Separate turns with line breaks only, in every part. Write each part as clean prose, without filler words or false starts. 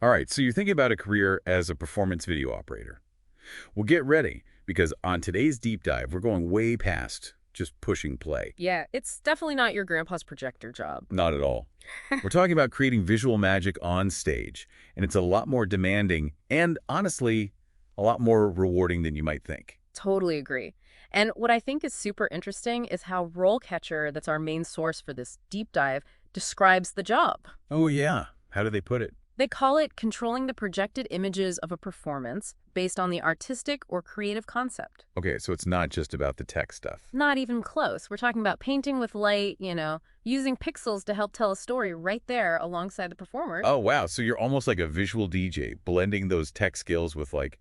All right, so you're thinking about a career as a performance video operator. Well, get ready, because on today's deep dive, we're going way past just pushing play.
Yeah, it's definitely not your grandpa's projector job.
Not at all. We're talking about creating visual magic on stage, and it's a lot more demanding and, honestly, a lot more rewarding than you might think.
Totally agree. And what I think is super interesting is how RoleCatcher, that's our main source for this deep dive, describes the job.
Oh, yeah. How do they put it?
They call it controlling the projected images of a performance based on the artistic or creative concept.
Okay, so it's not just about the tech stuff.
Not even close. We're talking about painting with light, using pixels to help tell a story right there alongside the performer.
Oh, wow. So you're almost like a visual DJ, blending those tech skills with, like,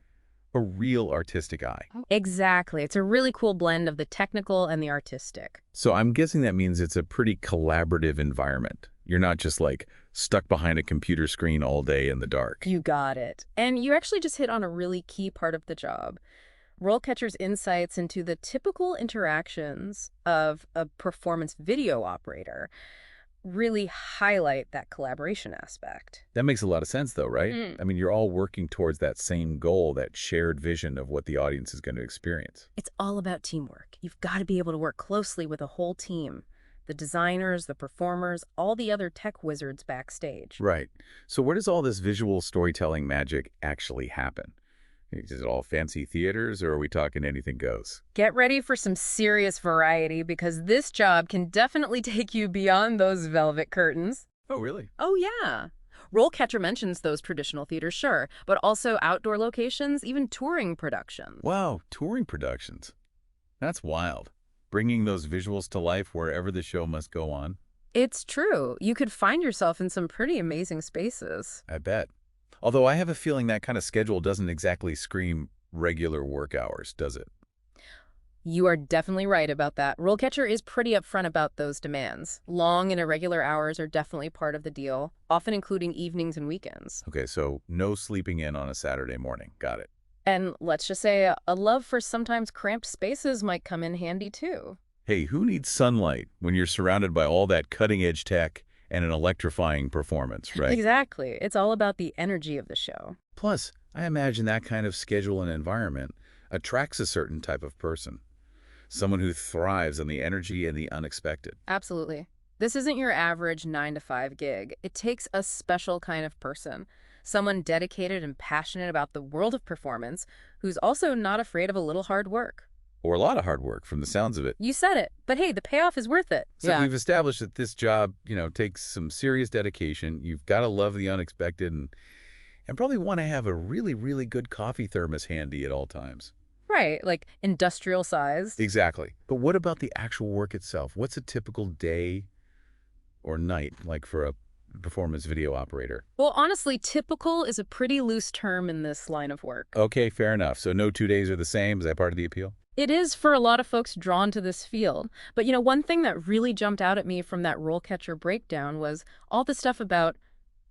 a real artistic eye.
Exactly. It's a really cool blend of the technical and the artistic.
So I'm guessing that means it's a pretty collaborative environment. You're not just, like, stuck behind a computer screen all day in the dark.
You got it. And you actually just hit on a really key part of the job. RoleCatcher's insights into the typical interactions of a performance video operator really highlight that collaboration aspect.
That makes a lot of sense, though, right?
Mm.
I mean, you're all working towards that same goal, that shared vision of what the audience is going to experience.
It's all about teamwork. You've got to be able to work closely with a whole team. The designers, the performers, all the other tech wizards backstage.
Right. So where does all this visual storytelling magic actually happen? Is it all fancy theaters, or are we talking anything goes?
Get ready for some serious variety because this job can definitely take you beyond those velvet curtains.
Oh, really?
Oh, yeah. RoleCatcher mentions those traditional theaters, sure, but also outdoor locations, even touring productions.
Wow, touring productions. That's wild. Bringing those visuals to life wherever the show must go on.
It's true. You could find yourself in some pretty amazing spaces.
I bet. Although I have a feeling that kind of schedule doesn't exactly scream regular work hours, does it?
You are definitely right about that. RoleCatcher is pretty upfront about those demands. Long and irregular hours are definitely part of the deal, often including evenings and weekends.
Okay, so no sleeping in on a Saturday morning. Got it.
And let's just say a love for sometimes cramped spaces might come in handy too.
Hey, who needs sunlight when you're surrounded by all that cutting-edge tech and an electrifying performance, right?
Exactly. It's all about the energy of the show.
Plus, I imagine that kind of schedule and environment attracts a certain type of person. Someone who thrives on the energy and the unexpected.
Absolutely. This isn't your average 9-to-5 gig. It takes a special kind of person. Someone dedicated and passionate about the world of performance who's also not afraid of a little hard work.
Or a lot of hard work from the sounds of it.
You said it, but hey, the payoff is worth it.
So we've established that this job, takes some serious dedication. You've got to love the unexpected and probably want to have a really, really good coffee thermos handy at all times.
Right, like industrial sized.
Exactly. But what about the actual work itself? What's a typical day or night like for a performance video operator?
Well, honestly, typical is a pretty loose term in this line of work.
Okay, fair enough. So no 2 days are the same. Is that part of the appeal?
It is for a lot of folks drawn to this field. But one thing that really jumped out at me from that RoleCatcher breakdown was all the stuff about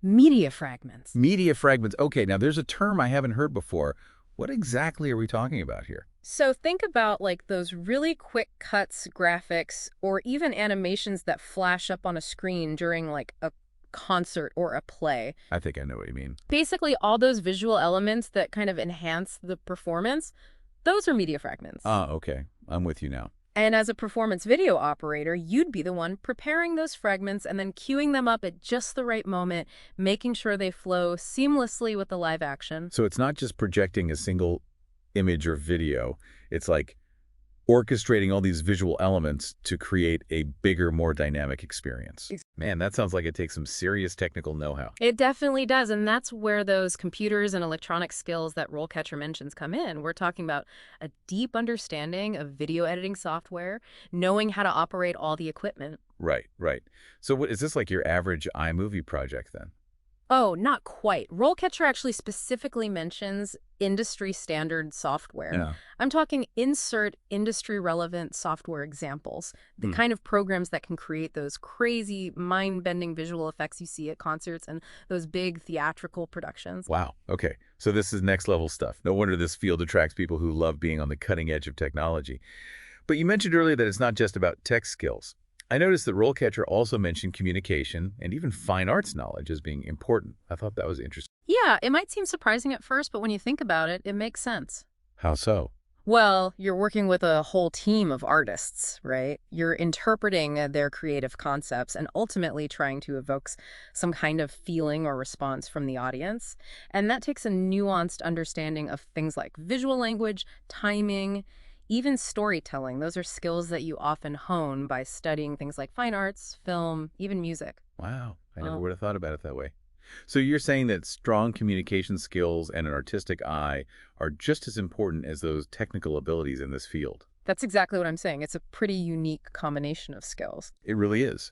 media fragments.
Media fragments. Okay, now there's a term I haven't heard before. What exactly are we talking about here?
So think about like those really quick cuts, graphics, or even animations that flash up on a screen during like a concert or a play.
I think I know what you mean.
Basically, all those visual elements that kind of enhance the performance, those are media fragments.
Ah, okay. I'm with you now.
And as a performance video operator, you'd be the one preparing those fragments and then queuing them up at just the right moment, making sure they flow seamlessly with the live action.
So it's not just projecting a single image or video. It's like orchestrating all these visual elements to create a bigger, more dynamic experience. Man, that sounds like it takes some serious technical know-how.
It definitely does, and that's where those computers and electronic skills that RoleCatcher mentions come in. We're talking about a deep understanding of video editing software, knowing how to operate all the equipment.
Right, right. So what is this, like your average iMovie project then?
Oh, not quite. RoleCatcher actually specifically mentions industry standard software.
Yeah.
I'm talking insert industry relevant software examples, the kind of programs that can create those crazy mind-bending visual effects you see at concerts and those big theatrical productions.
Wow. Okay. So this is next level stuff. No wonder this field attracts people who love being on the cutting edge of technology. But you mentioned earlier that it's not just about tech skills. I noticed that RoleCatcher also mentioned communication and even fine arts knowledge as being important. I thought that was interesting.
Yeah, it might seem surprising at first, but when you think about it, it makes sense.
How so?
Well, you're working with a whole team of artists, right? You're interpreting their creative concepts and ultimately trying to evoke some kind of feeling or response from the audience. And that takes a nuanced understanding of things like visual language, timing, even storytelling. Those are skills that you often hone by studying things like fine arts, film, even music.
Wow, I never
Oh.
would have thought about it that way. So you're saying that strong communication skills and an artistic eye are just as important as those technical abilities in this field.
That's exactly what I'm saying. It's a pretty unique combination of skills.
It really is.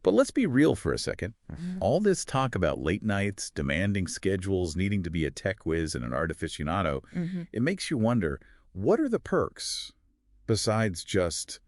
But let's be real for a second.
Mhm.
All this talk about late nights, demanding schedules, needing to be a tech whiz and an art aficionado,
Mhm.
it makes you wonder, what are the perks besides just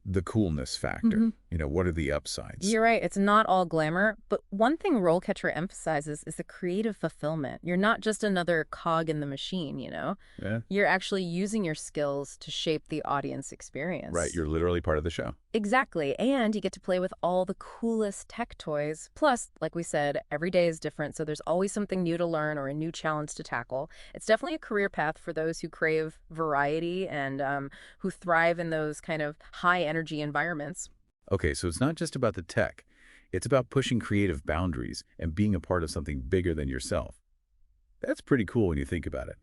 the coolness factor?
Mhm.
What are the upsides?
You're right. It's not all glamour, but one thing RoleCatcher emphasizes is the creative fulfillment. You're not just another cog in the machine, you know?
Yeah,
You're actually using your skills to shape the audience
right.
experience.
You're literally part of the show.
Exactly. And you get to play with all the coolest tech toys. Plus, like we said, every day is different, so there's always something new to learn or a new challenge to tackle. It's definitely a career path for those who crave variety and who thrive in those kind of high energy environments.
Okay, so it's not just about the tech. It's about pushing creative boundaries and being a part of something bigger than yourself. That's pretty cool when you think about it.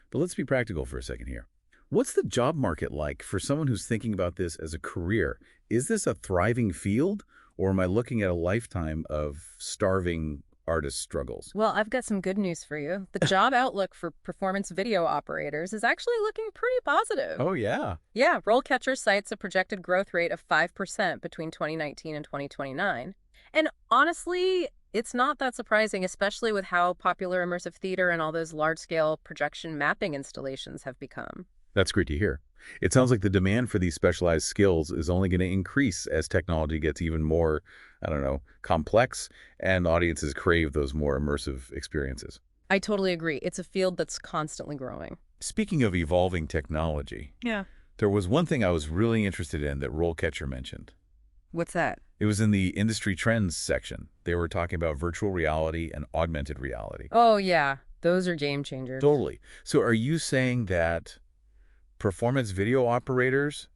But let's be practical for a second here. What's the job market like for someone who's thinking about this as a career? Is this a thriving field, or am I looking at a lifetime of starving artist struggles?
Well, I've got some good news for you. The job outlook for performance video operators is actually looking pretty positive.
Oh, yeah.
Yeah, RoleCatcher cites a projected growth rate of 5% between 2019 and 2029. And honestly, it's not that surprising, especially with how popular immersive theater and all those large-scale projection mapping installations have become.
That's great to hear. It sounds like the demand for these specialized skills is only going to increase as technology gets even more, I don't know, complex and audiences crave those more immersive experiences.
I totally agree. It's a field that's constantly growing.
Speaking of evolving technology,
Yeah.
there was one thing I was really interested in that RoleCatcher mentioned.
What's that?
It was in the industry trends section. They were talking about virtual reality and augmented reality.
Oh, yeah. Those are game changers.
Totally. So are you saying that performance video operators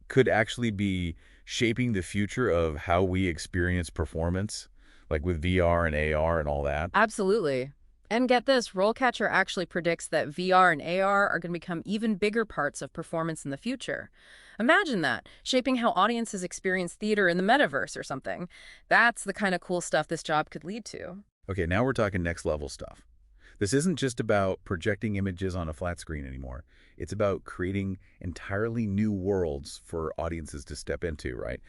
could actually be shaping the future of how we experience performance, like with VR and AR and all that?
Absolutely. And get this, RoleCatcher actually predicts that VR and AR are going to become even bigger parts of performance in the future. Imagine that, shaping how audiences experience theater in the metaverse or something. That's the kind of cool stuff this job could lead to.
Okay, now we're talking next level stuff. This isn't just about projecting images on a flat screen anymore. It's about creating entirely new worlds for audiences to step into, right?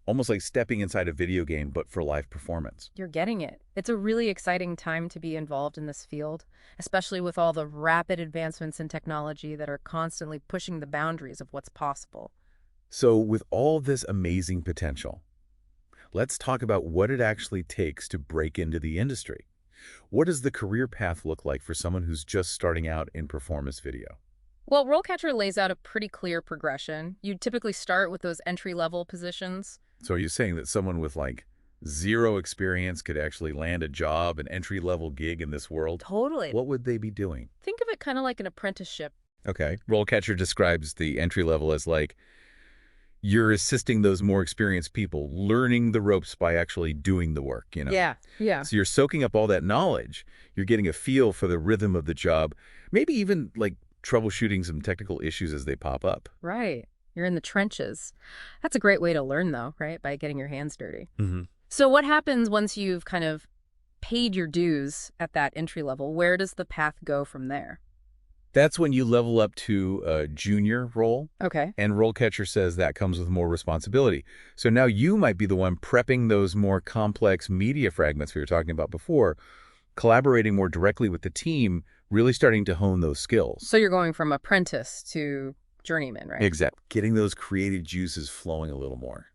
Almost like stepping inside a video game, but for live performance.
You're getting it. It's a really exciting time to be involved in this field, especially with all the rapid advancements in technology that are constantly pushing the boundaries of what's possible.
So with all this amazing potential, let's talk about what it actually takes to break into the industry. What does the career path look like for someone who's just starting out in performance video?
Well, RoleCatcher lays out a pretty clear progression. You'd typically start with those entry-level positions.
So are you saying that someone with zero experience could actually land a job, an entry-level gig in this world?
Totally.
What would they be doing?
Think of it kind of like an apprenticeship.
Okay. RoleCatcher describes the entry level as you're assisting those more experienced people, learning the ropes by actually doing the work.
Yeah.
So you're soaking up all that knowledge. You're getting a feel for the rhythm of the job, maybe even troubleshooting some technical issues as they pop up.
Right. You're in the trenches. That's a great way to learn, though, right? By getting your hands dirty.
Mm-hmm.
So what happens once you've kind of paid your dues at that entry level? Where does the path go from there?
That's when you level up to a junior role,
Okay.
and RoleCatcher says that comes with more responsibility. So now you might be the one prepping those more complex media fragments we were talking about before, collaborating more directly with the team, really starting to hone those skills.
So you're going from apprentice to journeyman, right?
Exactly. Getting those creative juices flowing a little more.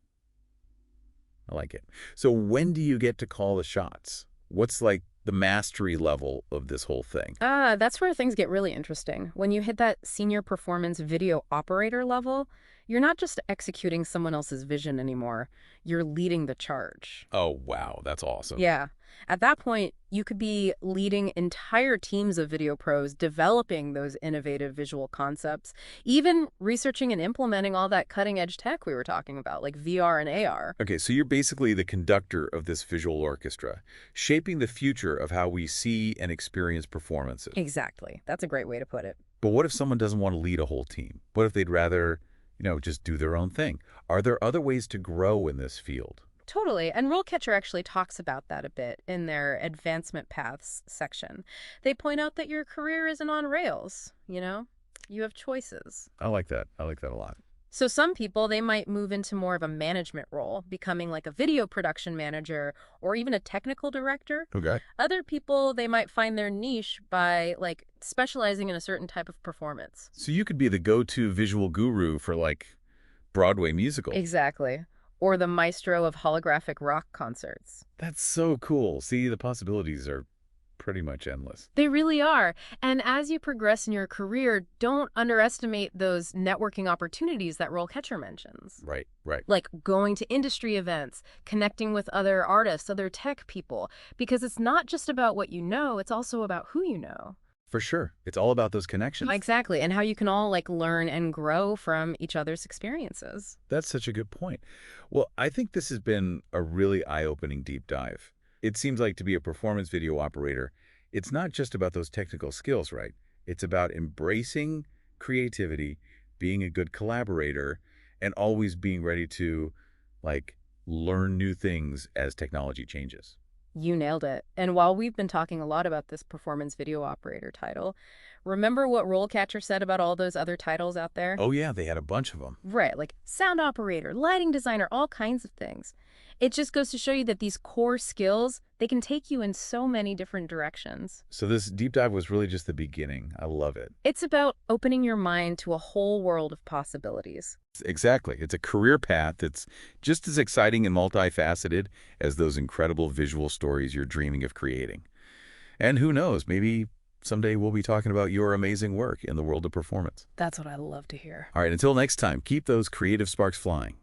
I like it. So when do you get to call the shots? What's the mastery level of this whole thing?
That's where things get really interesting. When you hit that senior performance video operator level, you're not just executing someone else's vision anymore. You're leading the charge.
Oh, wow. That's awesome.
Yeah. At that point, you could be leading entire teams of video pros developing those innovative visual concepts, even researching and implementing all that cutting-edge tech we were talking about, like VR and AR.
Okay, so you're basically the conductor of this visual orchestra, shaping the future of how we see and experience performances.
Exactly. That's a great way to put it.
But what if someone doesn't want to lead a whole team? What if they'd rather, just do their own thing? Are there other ways to grow in this field?
Totally. And RoleCatcher actually talks about that a bit in their advancement paths section. They point out that your career isn't on rails, You have choices.
I like that. I like that a lot.
So some people, they might move into more of a management role, becoming like a video production manager or even a technical director.
Okay.
Other people, they might find their niche by like specializing in a certain type of performance.
So you could be the go-to visual guru for Broadway musicals.
Exactly. Or the maestro of holographic rock concerts.
That's so cool. See, the possibilities are pretty much endless.
They really are. And as you progress in your career, don't underestimate those networking opportunities that RoleCatcher mentions.
Right, right.
Like going to industry events, connecting with other artists, other tech people, because it's not just about what you know, it's also about who you know.
For sure. It's all about those connections.
Exactly. And how you can all learn and grow from each other's experiences.
That's such a good point. Well, I think this has been a really eye-opening deep dive. It seems like to be a performance video operator, it's not just about those technical skills, right? It's about embracing creativity, being a good collaborator, and always being ready to, learn new things as technology changes.
You nailed it. And while we've been talking a lot about this performance video operator title, remember what RoleCatcher said about all those other titles out there?
Oh, yeah, they had a bunch of them.
Right, like sound operator, lighting designer, all kinds of things. It just goes to show you that these core skills, they can take you in so many different directions.
So this deep dive was really just the beginning. I love it.
It's about opening your mind to a whole world of possibilities.
Exactly. It's a career path that's just as exciting and multifaceted as those incredible visual stories you're dreaming of creating. And who knows, maybe someday we'll be talking about your amazing work in the world of performance.
That's what I love to hear.
All right, until next time, keep those creative sparks flying.